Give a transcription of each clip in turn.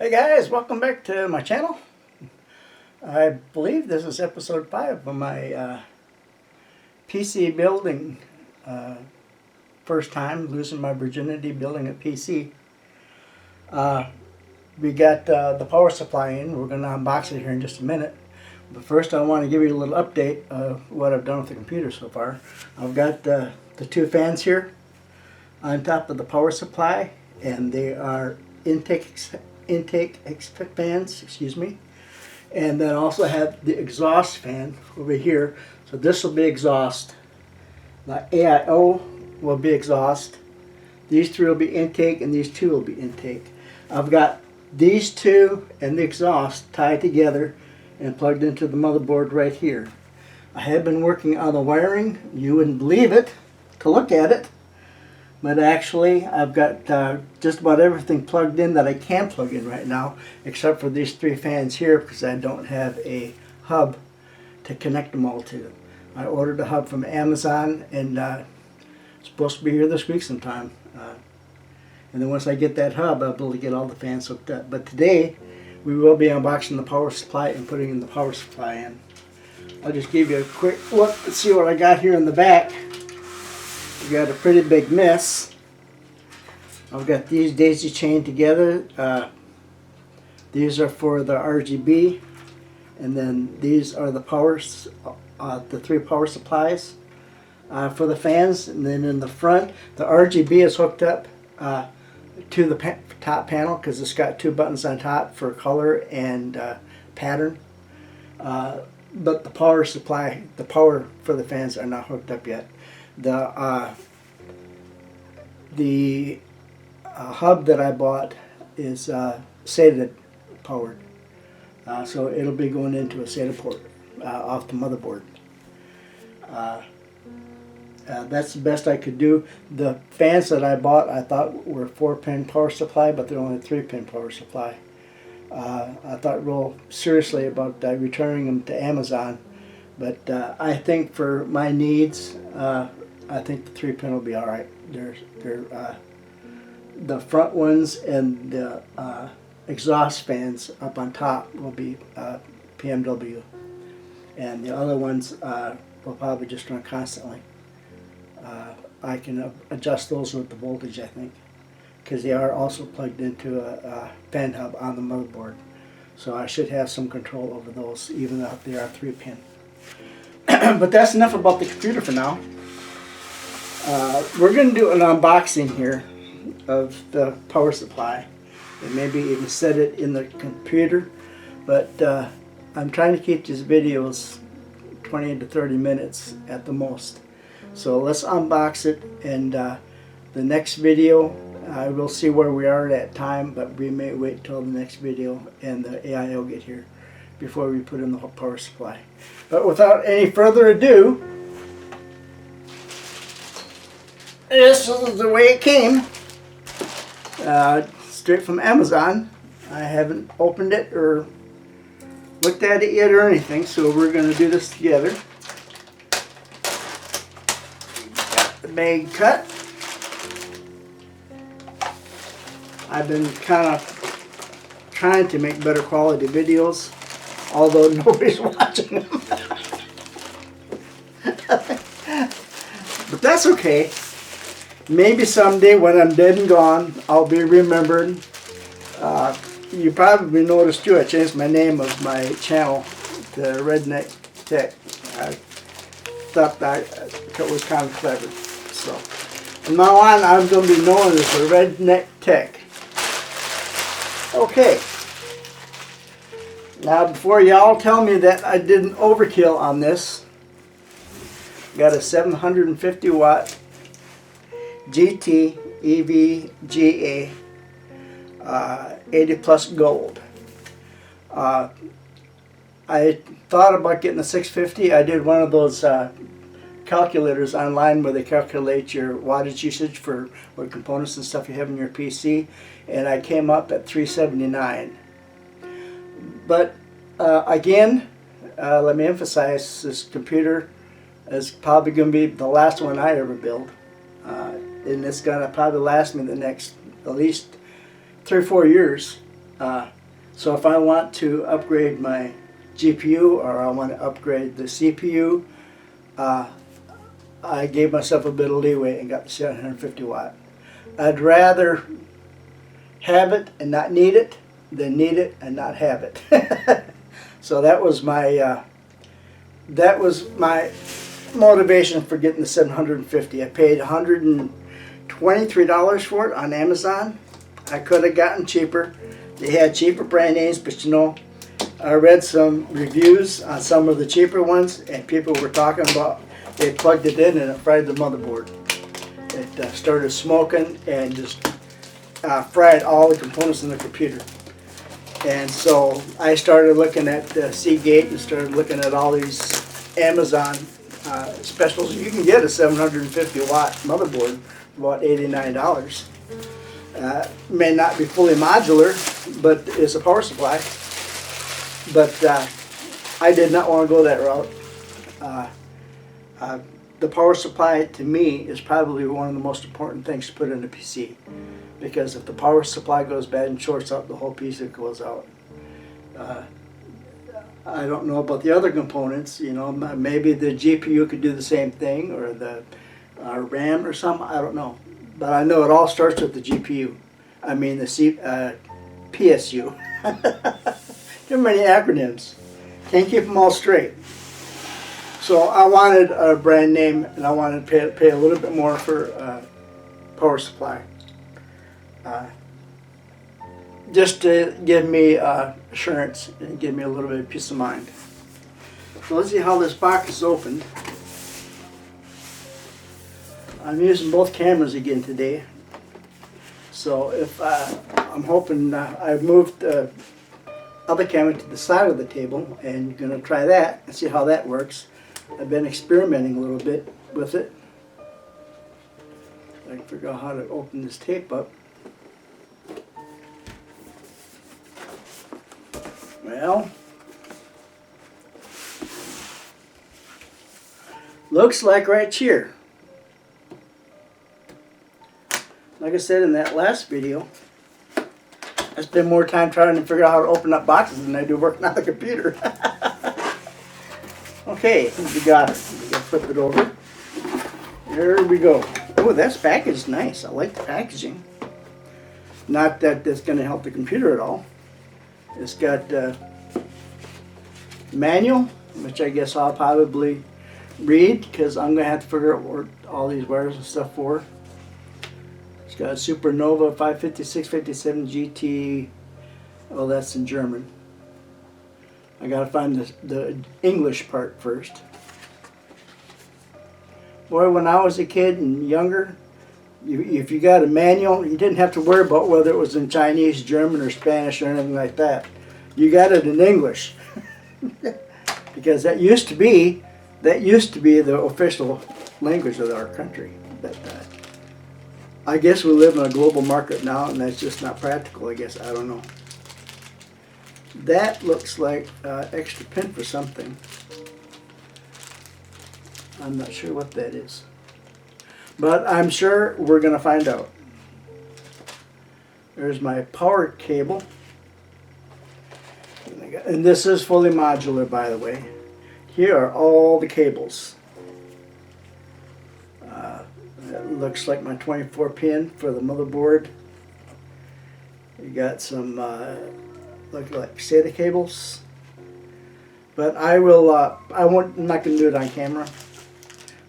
Hey guys, welcome back to my channel. I believe this is episode 5 of my PC building. First time losing my virginity building a PC. We got the power supply in. We're going to unbox it here in just a minute. But first I want to give you a little update of what I've done with the computer so far. I've got the two fans here on top of the power supply, and they are intake fans, excuse me, and then also have the exhaust fan over here. So this will be exhaust, the AIO will be exhaust, these three will be intake, and these two will be intake. I've got these two and the exhaust tied together and plugged into the motherboard right here. I have been working on the wiring. You wouldn't believe it to look at it, but actually I've got just about everything plugged in that I can plug in right now, except for these three fans here because I don't have a hub to connect them all to. I ordered a hub from Amazon, and it's supposed to be here this week sometime. And then once I get that hub, I'll be able to get all the fans hooked up. But today we will be unboxing the power supply and putting in the power supply in. I'll just give you a quick look and see what I got here in the back. We got a pretty big mess. I've got these daisy chained together. These are for the RGB, and then these are the powers, the three power supplies for the fans. And then in the front, the RGB is hooked up to the top panel because it's got two buttons on top for color and pattern. But the power supply, the power for the fans are not hooked up yet. The hub that I bought is SATA powered, so it'll be going into a SATA port off the motherboard. That's the best I could do. The fans that I bought I thought were 4-pin power supply, but they're only 3-pin power supply. I thought real seriously about returning them to Amazon, but I think for my needs, I think the 3-pin will be all right. They're the front ones and the exhaust fans up on top will be PMW, and the other ones will probably just run constantly. I can adjust those with the voltage, I think, because they are also plugged into a fan hub on the motherboard. So I should have some control over those, even though they are 3-pin. But that's enough about the computer for now. We're going to do an unboxing here of the power supply, and maybe even set it in the computer, but I'm trying to keep these videos 20 to 30 minutes at the most. So let's unbox it, and the next video we'll see where we are at time, but we may wait till the next video and the AIO get here before we put in the whole power supply. But without any further ado, this is the way it came, straight from Amazon. I haven't opened it or looked at it yet or anything, so we're going to do this together. Got the bag cut. I've been kind of trying to make better quality videos, although nobody's watching them. But that's okay. Maybe someday when I'm dead and gone, I'll be remembered. You probably noticed too, I changed my name of my channel to Redneck Tech. I thought that was kind of clever. So from now on, I'm going to be known as the Redneck Tech. Okay. Now before y'all tell me that I did an overkill on this, got a 750 watt GT EVGA 80 plus gold. I thought about getting a 650. I did one of those calculators online where they calculate your wattage usage for what components and stuff you have in your PC, and I came up at 379. But again, let me emphasize, this computer is probably going to be the last one I ever build. And it's going to probably last me the next at least 3 or 4 years. So if I want to upgrade my GPU or I want to upgrade the CPU, I gave myself a bit of leeway and got the 750 watt. I'd rather have it and not need it than need it and not have it. So that was my motivation for getting the 750. I paid $123 for it on Amazon. I could have gotten cheaper. They had cheaper brand names, but you know, I read some reviews on some of the cheaper ones, and people were talking about they plugged it in and it fried the motherboard. It started smoking and just fried all the components in the computer. And so I started looking at Seagate and started looking at all these Amazon specials. You can get a 750 watt motherboard for about $89. May not be fully modular, but it's a power supply. But I did not want to go that route. The power supply to me is probably one of the most important things to put in a PC, because if the power supply goes bad and shorts out, the whole PC goes out. I don't know about the other components, you know, maybe the GPU could do the same thing, or the RAM or something, I don't know. But I know it all starts with the GPU. I mean the PSU. Too many acronyms. Can't keep them all straight. So I wanted a brand name, and I wanted to pay a little bit more for power supply. Just to give me assurance and give me a little bit of peace of mind. So let's see how this box is opened. I'm using both cameras again today. So if I'm hoping I've moved the other camera to the side of the table, and going to try that and see how that works. I've been experimenting a little bit with it. I can figure out how to open this tape up. Well, looks like right here. Like I said in that last video, I spend more time trying to figure out how to open up boxes than I do working on the computer. Okay, we got it. We gotta flip it over. There we go. Oh, that's packaged nice. I like the packaging. Not that that's going to help the computer at all. It's got manual, which I guess I'll probably read because I'm going to have to figure out what all these wires and stuff for. It's got Supernova 55657 GT. Oh, that's in German. I got to find the English part first. Boy, when I was a kid and younger, if you got a manual, you didn't have to worry about whether it was in Chinese, German, or Spanish or anything like that. You got it in English. Because that used to be the official language of our country. But I guess we live in a global market now, and that's just not practical, I guess. I don't know. That looks like extra pin for something. I'm not sure what that is. But I'm sure we're going to find out. There's my power cable. And this is fully modular, by the way. Here are all the cables. It looks like my 24 pin for the motherboard. You got some look like SATA cables. But I'm not going to do it on camera.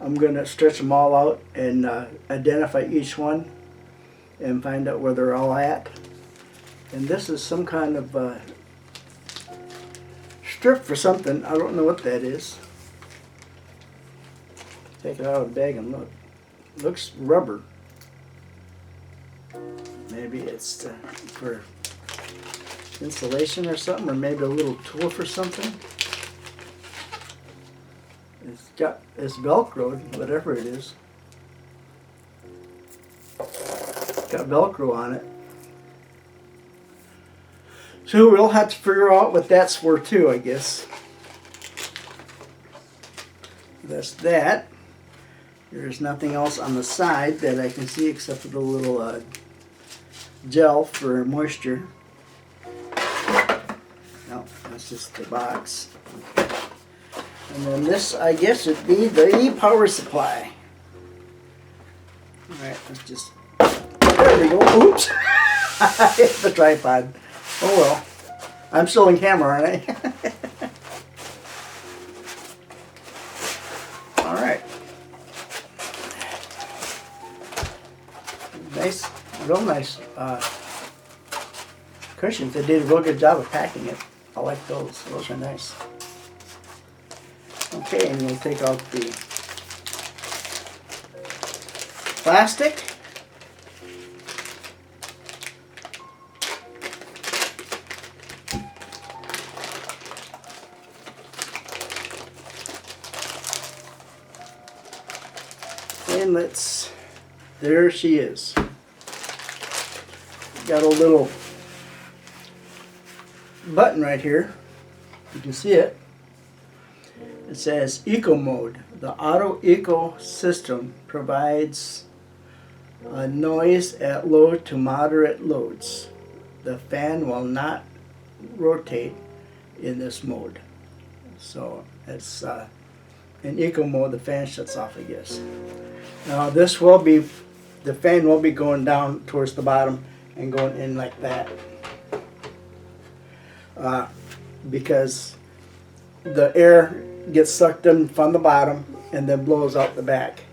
I'm going to stretch them all out and identify each one and find out where they're all at. And this is some kind of strip for something. I don't know what that is. Take it out of the bag and look. It looks rubber. Maybe it's for insulation or something, or maybe a little tool for something. It's Velcroed, whatever it is. It's got Velcro on it. So we'll have to figure out what that's for too, I guess. That's that. There's nothing else on the side that I can see except for the little gel for moisture. No, that's just the box. And then this, I guess, would be the power supply. Alright, let's just... There we go. Oops! I hit the tripod. Oh well. I'm still in camera, aren't I? Alright. Nice, real nice cushions. They did a real good job of packing it. I like those. Those are nice. Okay, and we'll take out the plastic. And there she is. Got a little button right here. You can see it. It says Eco Mode. The Auto Eco system provides noise at low to moderate loads. The fan will not rotate in this mode. So it's in Eco Mode, the fan shuts off, I guess. Now this will be, the fan will be going down towards the bottom and going in like that. Because the air gets sucked in from the bottom and then blows out the back.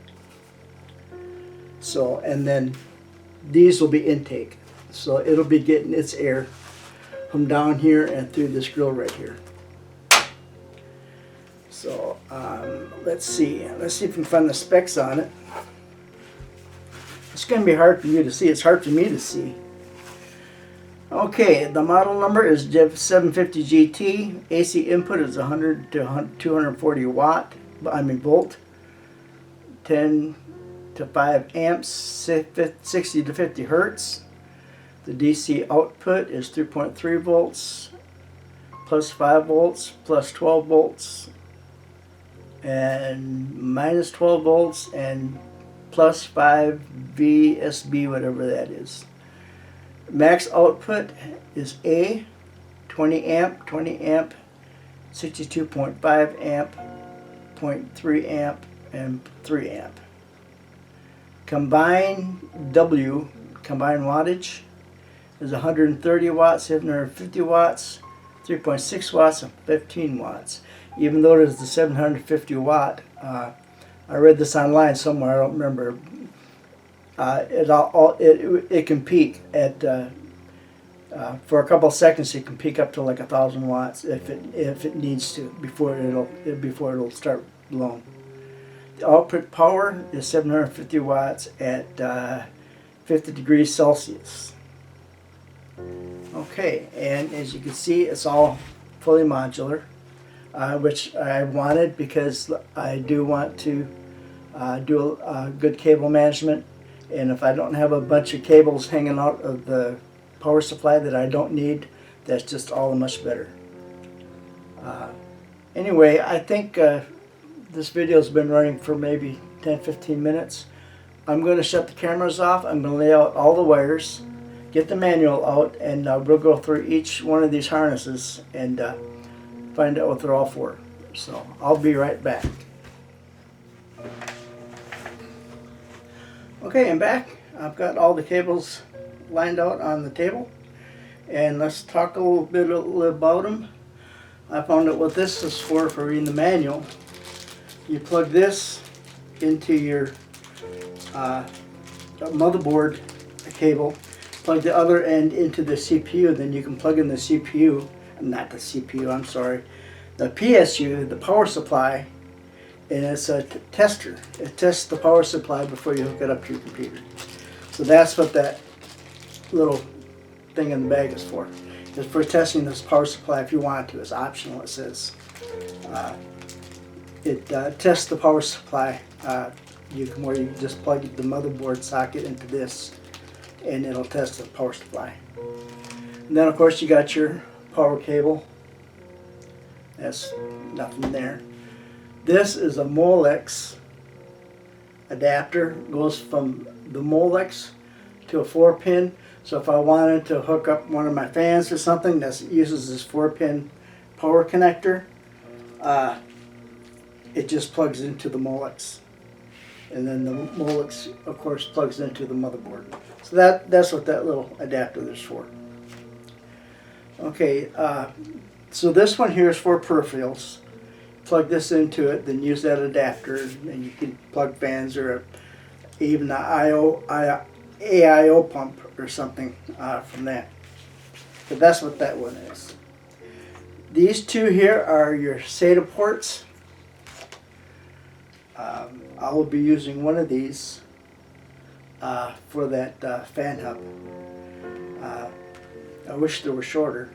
So, and then these will be intake. So it'll be getting its air from down here and through this grill right here. So let's see if we can find the specs on it. It's going to be hard for you to see. It's hard for me to see. Okay, the model number is Jeff 750 GT. AC input is 100 to 240 volt. 10 to 5 amps, 60 to 50 hertz. The DC output is 3.3 volts, plus 5 volts, plus 12 volts, and minus 12 volts, and plus 5 VSB, whatever that is. Max output is A, 20 amp, 62.5 amp, 0.3 amp, and 3 amp. Combined W, combined wattage, is 130 watts, 750 watts, 3.6 watts, and 15 watts. Even though it is the 750 watt, I read this online somewhere, I don't remember. It can peak at for a couple of seconds. It can peak up to like 1,000 watts if it needs to before it'll start blowing. The output power is 750 watts at 50 degrees Celsius. Okay, and as you can see, it's all fully modular, which I wanted because I do want to do good cable management. And if I don't have a bunch of cables hanging out of the power supply that I don't need, that's just all the much better. Anyway, I think this video has been running for maybe 10-15 minutes. I'm going to shut the cameras off. I'm going to lay out all the wires, get the manual out, and we'll go through each one of these harnesses and find out what they're all for. So I'll be right back. Okay, I'm back. I've got all the cables lined out on the table, and let's talk a little bit about them. I found out what this is for reading the manual. You plug this into your motherboard cable, plug the other end into the CPU, then you can plug in the CPU, not the CPU, I'm sorry, the PSU, the power supply, and it's a tester. It tests the power supply before you hook it up to your computer. So that's what that little thing in the bag is for. It's for testing this power supply if you want to. It's optional, it says. It tests the power supply where you just plug the motherboard socket into this and it'll test the power supply. And then of course you got your power cable. That's nothing there. This is a Molex adapter. It goes from the Molex to a 4-pin. So if I wanted to hook up one of my fans or something that uses this 4-pin power connector, it just plugs into the Molex. And then the Molex, of course, plugs into the motherboard. So that's what that little adapter is for. Okay, so this one here is for peripherals. Plug this into it, then use that adapter, and you can plug fans or even an AIO pump or something from that. But that's what that one is. These two here are your SATA ports. I will be using one of these for that fan hub. I wish they were shorter,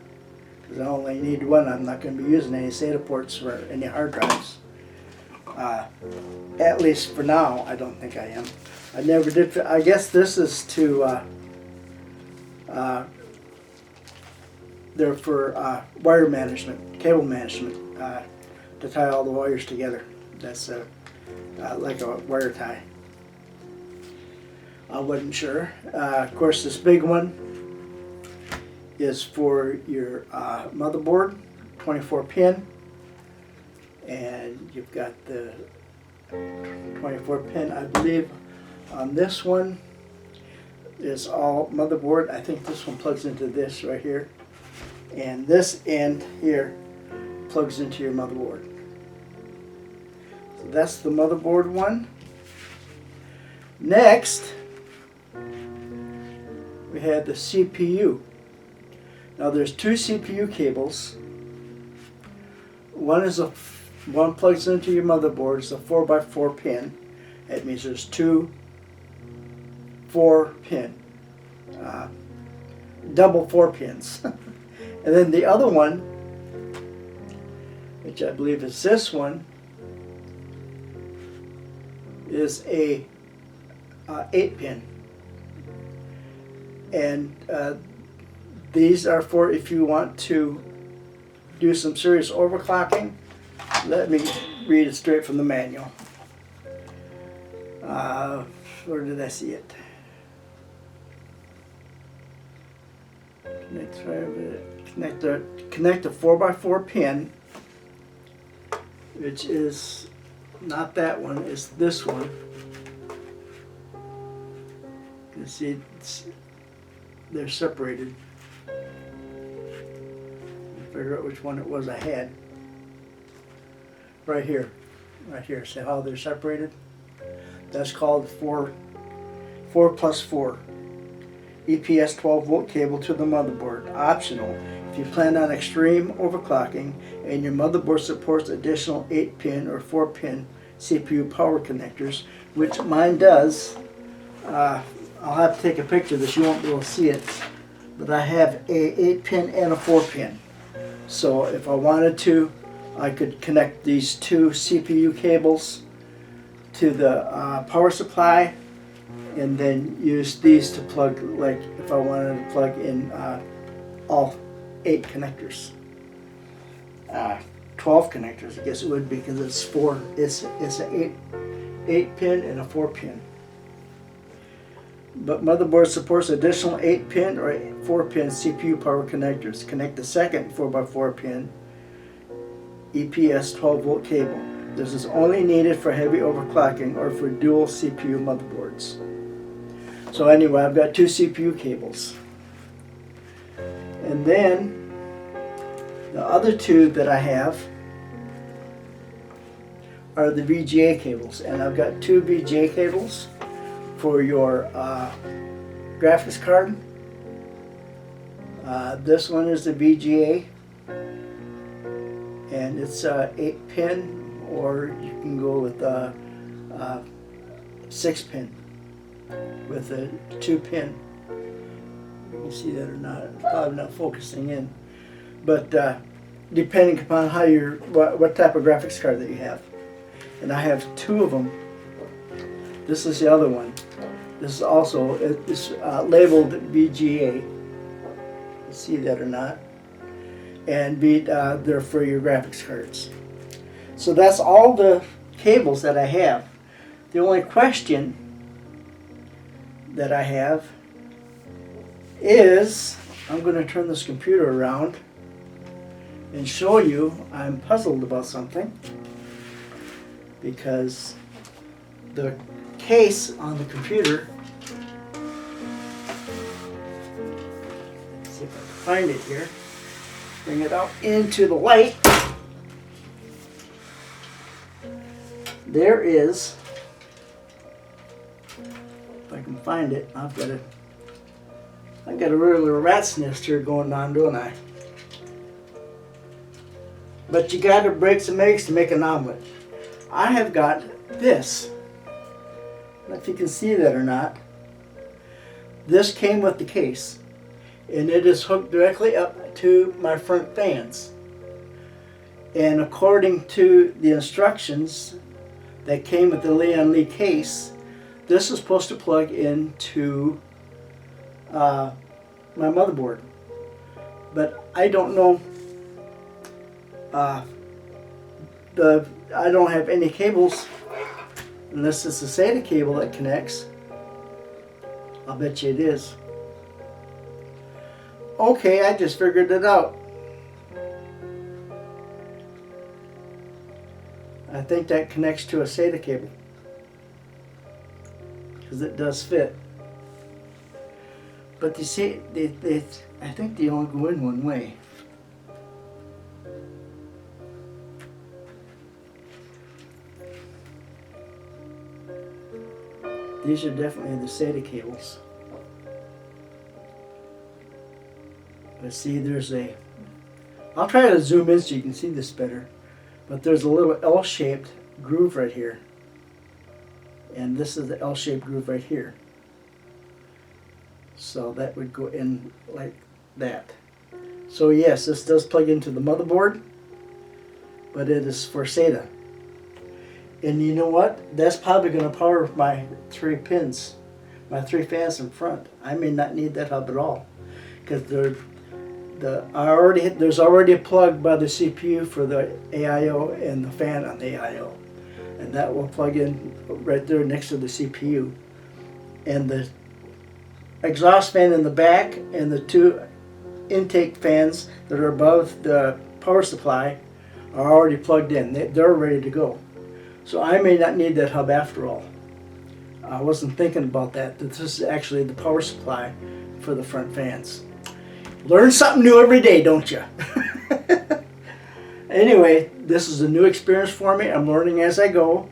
because I only need one. I'm not going to be using any SATA ports for any hard drives. At least for now, I don't think I am. I never did. I guess this is to, they're for wire management, cable management, to tie all the wires together. That's like a wire tie. I wasn't sure. Of course, this big one is for your motherboard, 24 pin, and you've got the 24 pin, I believe. On this one is all motherboard. I think this one plugs into this right here, and this end here plugs into your motherboard. So that's the motherboard one. Next, we have the CPU. Now there's two CPU cables. One plugs into your motherboard. It's a 4x4 pin. That means there's two 4-pin, double 4 pins. And then the other one, which I believe is this one, is a 8-pin. And these are for if you want to do some serious overclocking. Let me read it straight from the manual. Where did I see it? Connect a 4x4 pin, which is not that one, it's this one. You see, they're separated. Figure out which one it was I had. Right here. See how they're separated? That's called 4+4. EPS 12-volt cable to the motherboard. Optional if you plan on extreme overclocking and your motherboard supports additional 8-pin or 4-pin CPU power connectors, which mine does. I'll have to take a picture of this. You won't be able to see it. But I have a 8-pin and a 4-pin. So if I wanted to, I could connect these two CPU cables to the power supply, and then use these to plug, like if I wanted to plug in all 8 connectors. 12 connectors, I guess it would be, because it's 4. It's an 8-pin and a 4-pin. But motherboard supports additional 8-pin or 4-pin CPU power connectors. Connect the second 4x4 pin EPS 12-volt cable. This is only needed for heavy overclocking or for dual CPU motherboards. So anyway, I've got 2 CPU cables. And then the other 2 that I have are the VGA cables. And I've got 2 VGA cables for your graphics card. This one is the VGA, and it's 8-pin, or you can go with 6-pin with a 2-pin. You can see that or not. It's probably not focusing in, but depending upon how what type of graphics card that you have. And I have 2 of them. This is the other one. This is also, it's labeled VGA. You see that or not? And they're for your graphics cards. So that's all the cables that I have. The only question that I have is, I'm going to turn this computer around and show you I'm puzzled about something, because the case on the computer, let's see if I can find it here, bring it out into the light. There is, if I can find it, I've got a regular rat's nest here going on, don't I? But you got to break some eggs to make an omelet. I have got this. I don't know if you can see that or not. This came with the case, and it is hooked directly up to my front fans. And according to the instructions that came with the Leon Lee case, this is supposed to plug into my motherboard. But I don't know. I don't have any cables, unless it's a SATA cable that connects. I'll bet you it is. Okay, I just figured it out. I think that connects to a SATA cable, because it does fit. But you see, I think they all go in one way. These are definitely the SATA cables. But see, there's a, I'll try to zoom in so you can see this better. But there's a little L-shaped groove right here. And this is the L-shaped groove right here. So that would go in like that. So yes, this does plug into the motherboard, but it is for SATA. And you know what? That's probably going to power my 3 pins, my 3 fans in front. I may not need that hub at all, because there's already a plug by the CPU for the AIO and the fan on the AIO, and that will plug in right there next to the CPU. And the exhaust fan in the back and the 2 intake fans that are above the power supply are already plugged in. They're ready to go. So I may not need that hub after all. I wasn't thinking about that this is actually the power supply for the front fans. Learn something new every day, don't you? Anyway, this is a new experience for me. I'm learning as I go.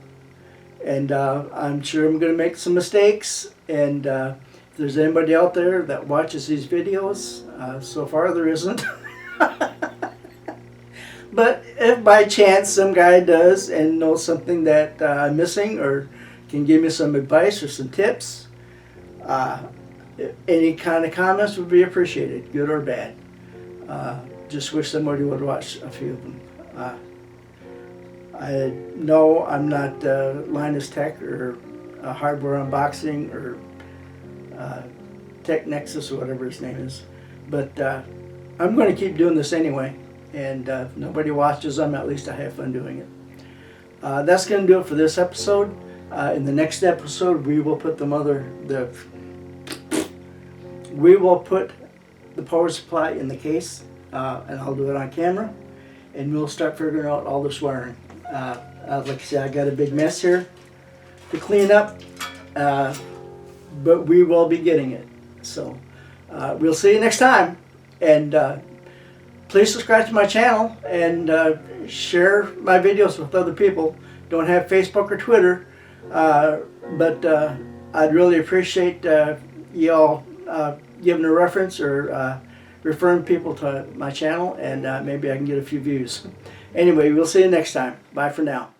And I'm sure I'm going to make some mistakes. And if there's anybody out there that watches these videos, so far there isn't. But if by chance some guy does and knows something that I'm missing, or can give me some advice or some tips, any kind of comments would be appreciated, good or bad. Just wish somebody would watch a few of them. I know I'm not Linus Tech or Hardware Unboxing or Tech Nexus or whatever his name is, but I'm going to keep doing this anyway. And if nobody watches them, at least I have fun doing it. That's going to do it for this episode. In the next episode, we will put the power supply in the case, and I'll do it on camera, and we'll start figuring out all this wiring. Like I said, I got a big mess here to clean up, but we will be getting it. So we'll see you next time, and please subscribe to my channel and share my videos with other people. Don't have Facebook or Twitter, but I'd really appreciate y'all giving a reference or referring people to my channel, and maybe I can get a few views. Anyway, we'll see you next time. Bye for now.